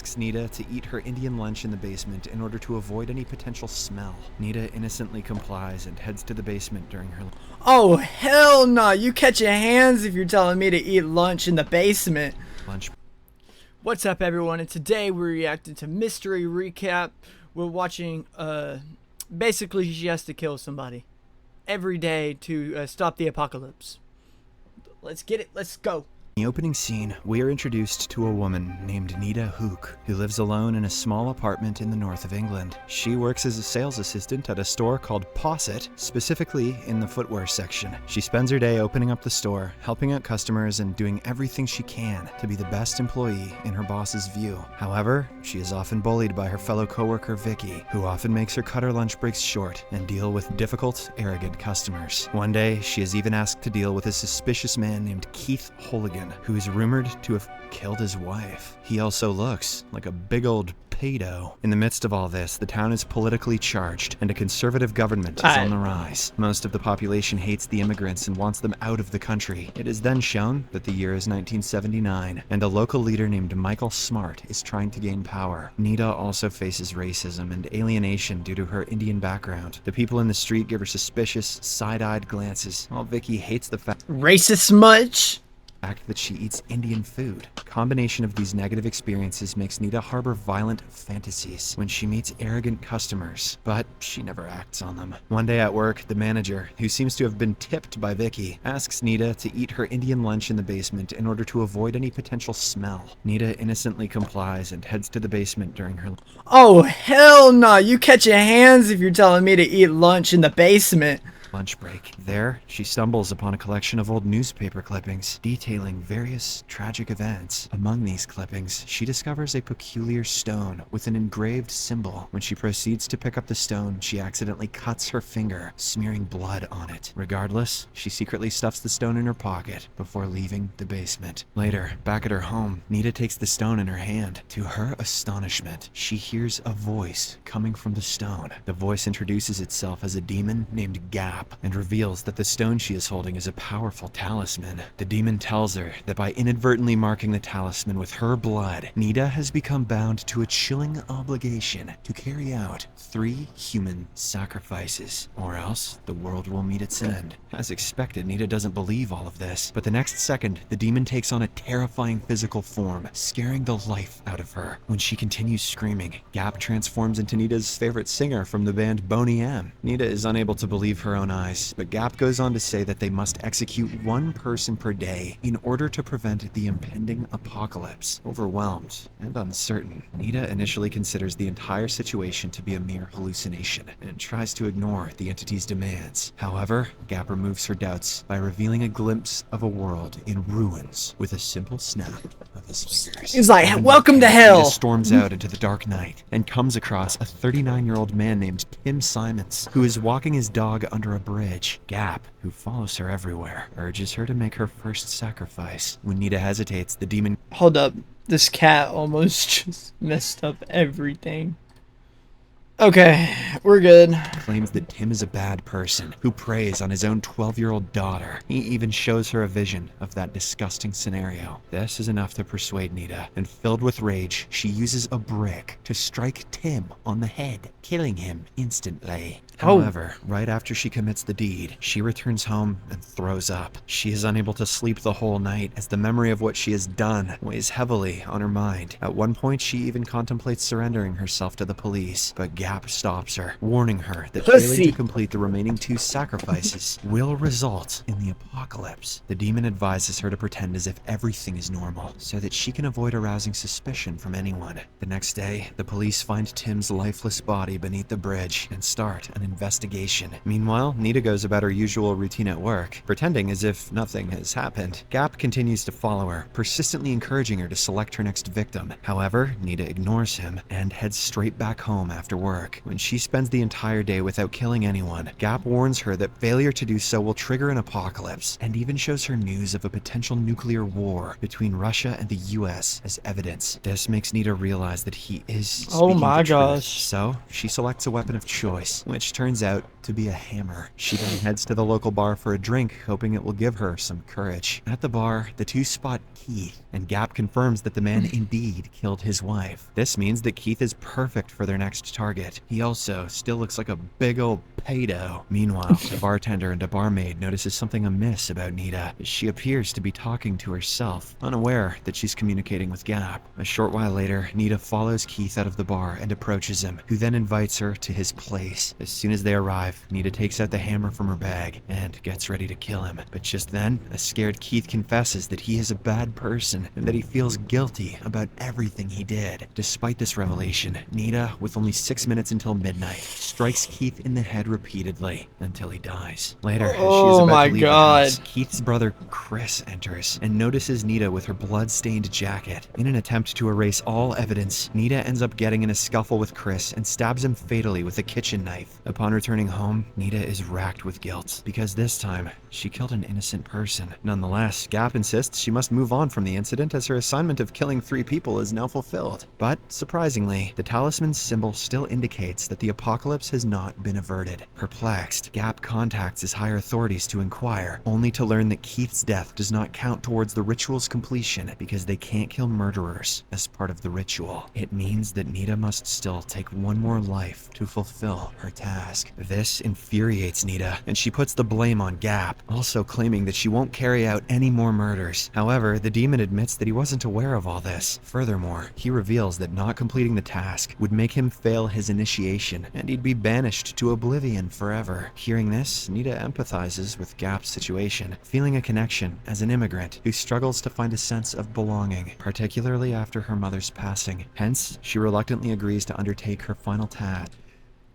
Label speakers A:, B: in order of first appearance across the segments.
A: asks Nita to eat her Indian lunch in the basement in order to avoid any potential smell. Nita innocently complies and heads to the basement during her
B: Oh, hell no. You catch your hands if you're telling me to eat lunch in the basement.
A: lunch.
B: What's up, everyone? And today we're reacting to Mystery Recap. We're watching, basically she has to kill somebody every day to stop the apocalypse. Let's get it. Let's go.
A: In the opening scene, we are introduced to a woman named Nita Hook, who lives alone in a small apartment in the north of England. She works as a sales assistant at a store called Posset, specifically in the footwear section. She spends her day opening up the store, helping out customers, and doing everything she can to be the best employee in her boss's view. However, she is often bullied by her fellow coworker Vicky, who often makes her cut her lunch breaks short and deal with difficult, arrogant customers. One day, she is even asked to deal with a suspicious man named Keith Hooligan, who is rumored to have killed his wife. He also looks like a big old pedo. In the midst of all this, the town is politically charged, and a conservative government is on the rise. Most of the population hates the immigrants and wants them out of the country. It is then shown that the year is 1979, and a local leader named Michael Smart is trying to gain power. Nita also faces racism and alienation due to her Indian background. The people in the street give her suspicious, side-eyed glances, while Vicky hates the fact
B: Racist much?
A: that she eats Indian food. A combination of these negative experiences makes Nita harbor violent fantasies when she meets arrogant customers, but she never acts on them. One day at work, the manager, who seems to have been tipped by Vicky, asks Nita to eat her Indian lunch in the basement in order to avoid any potential smell. Nita innocently complies and heads to the basement during her
B: Oh, hell no. You catch your hands if you're telling me to eat lunch in the basement.
A: lunch break. There, she stumbles upon a collection of old newspaper clippings detailing various tragic events. Among these clippings, she discovers a peculiar stone with an engraved symbol. When she proceeds to pick up the stone, she accidentally cuts her finger, smearing blood on it. Regardless, she secretly stuffs the stone in her pocket before leaving the basement. Later, back at her home, Nita takes the stone in her hand. To her astonishment, she hears a voice coming from the stone. The voice introduces itself as a demon named Gap, and reveals that the stone she is holding is a powerful talisman. The demon tells her that by inadvertently marking the talisman with her blood, Nita has become bound to a chilling obligation to carry out 3 human sacrifices, or else the world will meet its end. As expected, Nita doesn't believe all of this, but the next second, the demon takes on a terrifying physical form, scaring the life out of her. When she continues screaming, Gap transforms into Nita's favorite singer from the band Boney M. Nita is unable to believe her own eyes, but Gap goes on to say that they must execute 1 person per day in order to prevent the impending apocalypse. Overwhelmed and uncertain, Nita initially considers the entire situation to be a mere hallucination and tries to ignore the entity's demands. However, Gap removes her doubts by revealing a glimpse of a world in ruins with a simple snap of his fingers.
B: He's like, welcome to hell.
A: Nita storms out into the dark night and comes across a 39-year-old man named Tim Simons, who is walking his dog under a bridge. Gap, who follows her everywhere, urges her to make her first sacrifice. When Nita hesitates, the demon—
B: Hold up. This cat almost just messed up everything. Okay, we're good.
A: claims that Tim is a bad person who preys on his own 12-year-old daughter. He even shows her a vision of that disgusting scenario. This is enough to persuade Nita, and filled with rage, she uses a brick to strike Tim on the head, killing him instantly. However, right after she commits the deed, she returns home and throws up. She is unable to sleep the whole night as the memory of what she has done weighs heavily on her mind. At one point, she even contemplates surrendering herself to the police, but Gap stops her, warning her that failing to complete the remaining 2 sacrifices will result in the apocalypse. The demon advises her to pretend as if everything is normal, so that she can avoid arousing suspicion from anyone. The next day, the police find Tim's lifeless body beneath the bridge and start an investigation. Meanwhile, Nita goes about her usual routine at work, pretending as if nothing has happened. Gap continues to follow her, persistently encouraging her to select her next victim. However, Nita ignores him and heads straight back home after work. When she spends the entire day without killing anyone, Gap warns her that failure to do so will trigger an apocalypse, and even shows her news of a potential nuclear war between Russia and the US as evidence. This makes Nita realize that he is speaking the truth. So, she selects a weapon of choice, which turns out to to be a hammer. She then heads to the local bar for a drink, hoping it will give her some courage. At the bar, the two spot Keith, and Gap confirms that the man indeed killed his wife. This means that Keith is perfect for their next target. He also still looks like a big old pedo. Meanwhile, the bartender and a barmaid notices something amiss about Nita. She appears to be talking to herself, unaware that she's communicating with Gap. A short while later, Nita follows Keith out of the bar and approaches him, who then invites her to his place. As soon as they arrive, Nita takes out the hammer from her bag and gets ready to kill him. But just then, a scared Keith confesses that he is a bad person and that he feels guilty about everything he did. Despite this revelation, Nita, with only 6 minutes until midnight, strikes Keith in the head repeatedly until he dies. Later, as she is about to leave the house, Keith's brother Chris enters and notices Nita with her blood-stained jacket. In an attempt to erase all evidence, Nita ends up getting in a scuffle with Chris and stabs him fatally with a kitchen knife. Upon returning home, Nita is racked with guilt because this time she killed an innocent person. Nonetheless, Gap insists she must move on from the incident as her assignment of killing 3 people is now fulfilled. But surprisingly, the talisman's symbol still indicates that the apocalypse has not been averted. Perplexed, Gap contacts his higher authorities to inquire, only to learn that Keith's death does not count towards the ritual's completion because they can't kill murderers as part of the ritual. It means that Nita must still take one more life to fulfill her task. This infuriates Nita, and she puts the blame on Gap, also claiming that she won't carry out any more murders. However, the demon admits that he wasn't aware of all this. Furthermore, he reveals that not completing the task would make him fail his initiation, and he'd be banished to oblivion forever. Hearing this, Nita empathizes with Gap's situation, feeling a connection as an immigrant who struggles to find a sense of belonging, particularly after her mother's passing. Hence, she reluctantly agrees to undertake her final task.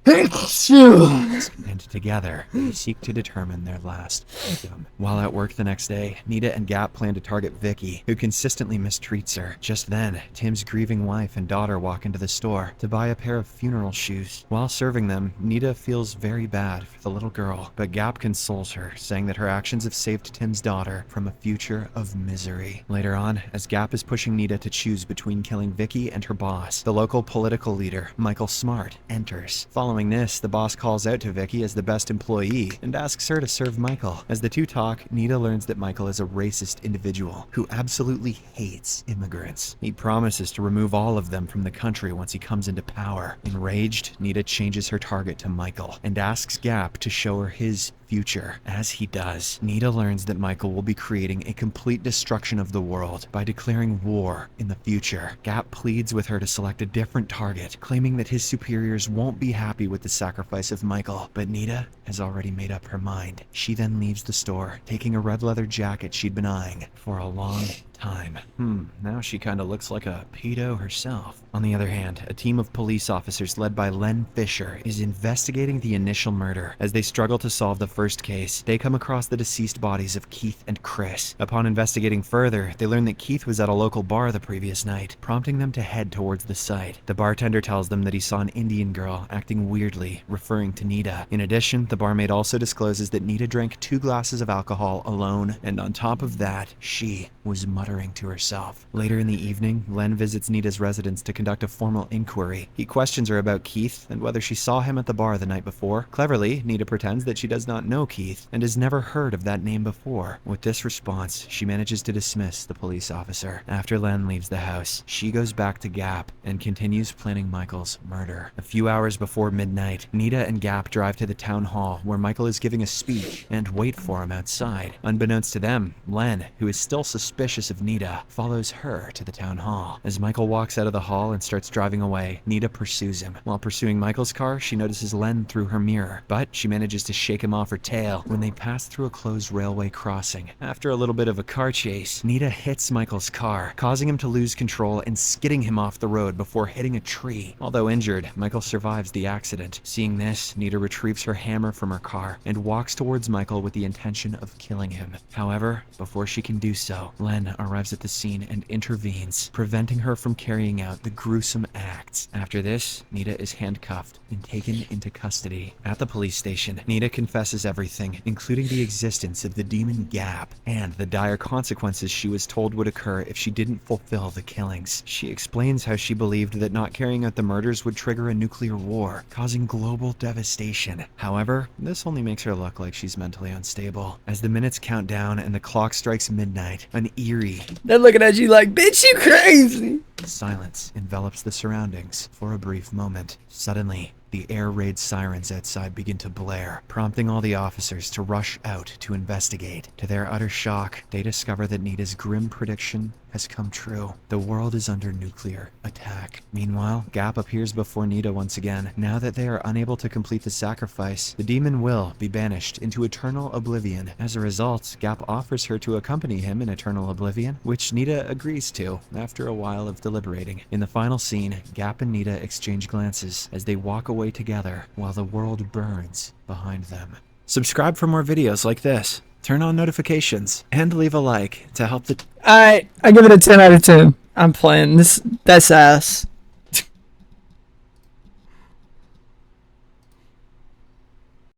A: And together, they seek to determine their last victim. While at work the next day, Nita and Gap plan to target Vicky, who consistently mistreats her. Just then, Tim's grieving wife and daughter walk into the store to buy a pair of funeral shoes. While serving them, Nita feels very bad for the little girl, but Gap consoles her, saying that her actions have saved Tim's daughter from a future of misery. Later on, as Gap is pushing Nita to choose between killing Vicky and her boss, the local political leader, Michael Smart, enters. Following this, the boss calls out to Vicky as the best employee and asks her to serve Michael. As the two talk, Nita learns that Michael is a racist individual who absolutely hates immigrants. He promises to remove all of them from the country once he comes into power. Enraged, Nita changes her target to Michael and asks Gap to show her his future. As he does, Nita learns that Michael will be creating a complete destruction of the world by declaring war in the future. Gap pleads with her to select a different target, claiming that his superiors won't be happy with the sacrifice of Michael, but Nita has already made up her mind. She then leaves the store, taking a red leather jacket she'd been eyeing for a long time. Now she kinda looks like a pedo herself. On the other hand, a team of police officers led by Len Fisher is investigating the initial murder. As they struggle to solve the first case, they come across the deceased bodies of Keith and Chris. Upon investigating further, they learn that Keith was at a local bar the previous night, prompting them to head towards the site. The bartender tells them that he saw an Indian girl acting weirdly, referring to Nita. In addition, the barmaid also discloses that Nita drank 2 glasses of alcohol alone, and on top of that, she was muttering to herself. Later in the evening, Len visits Nita's residence to conduct a formal inquiry. He questions her about Keith and whether she saw him at the bar the night before. Cleverly, Nita pretends that she does not know Keith and has never heard of that name before. With this response, she manages to dismiss the police officer. After Len leaves the house, she goes back to Gap and continues planning Michael's murder. A few hours before midnight, Nita and Gap drive to the town hall where Michael is giving a speech and wait for him outside. Unbeknownst to them, Len, who is still suspicious of Nita, follows her to the town hall. As Michael walks out of the hall and starts driving away, Nita pursues him. While pursuing Michael's car, she notices Len through her mirror, but she manages to shake him off her tail when they pass through a closed railway crossing. After a little bit of a car chase, Nita hits Michael's car, causing him to lose control and skidding him off the road before hitting a tree. Although injured, Michael survives the accident. Seeing this, Nita retrieves her hammer from her car and walks towards Michael with the intention of killing him. However, before she can do so, Len arrives at the scene and intervenes, preventing her from carrying out the gruesome acts. After this, Nita is handcuffed and taken into custody. At the police station, Nita confesses everything, including the existence of the demon Gap and the dire consequences she was told would occur if she didn't fulfill the killings. She explains how she believed that not carrying out the murders would trigger a nuclear war, causing global devastation. However, this only makes her look like she's mentally unstable. As the minutes count down and the clock strikes midnight, an eerie
B: They're looking at you like, bitch, you crazy.
A: silence envelops the surroundings for a brief moment. Suddenly, the air raid sirens outside begin to blare, prompting all the officers to rush out to investigate. To their utter shock, they discover that Nita's grim prediction has come true. The world is under nuclear attack. Meanwhile, Gap appears before Nita once again. Now that they are unable to complete the sacrifice, the demon will be banished into eternal oblivion. As a result, Gap offers her to accompany him in eternal oblivion, which Nita agrees to after a while of deliberating. In the final scene, Gap and Nita exchange glances as they walk away together while the world burns behind them. Subscribe for more videos like this. Turn on notifications and leave a like to help the
B: Alright, I give it a 10 out of 10. I'm playing this. That's ass.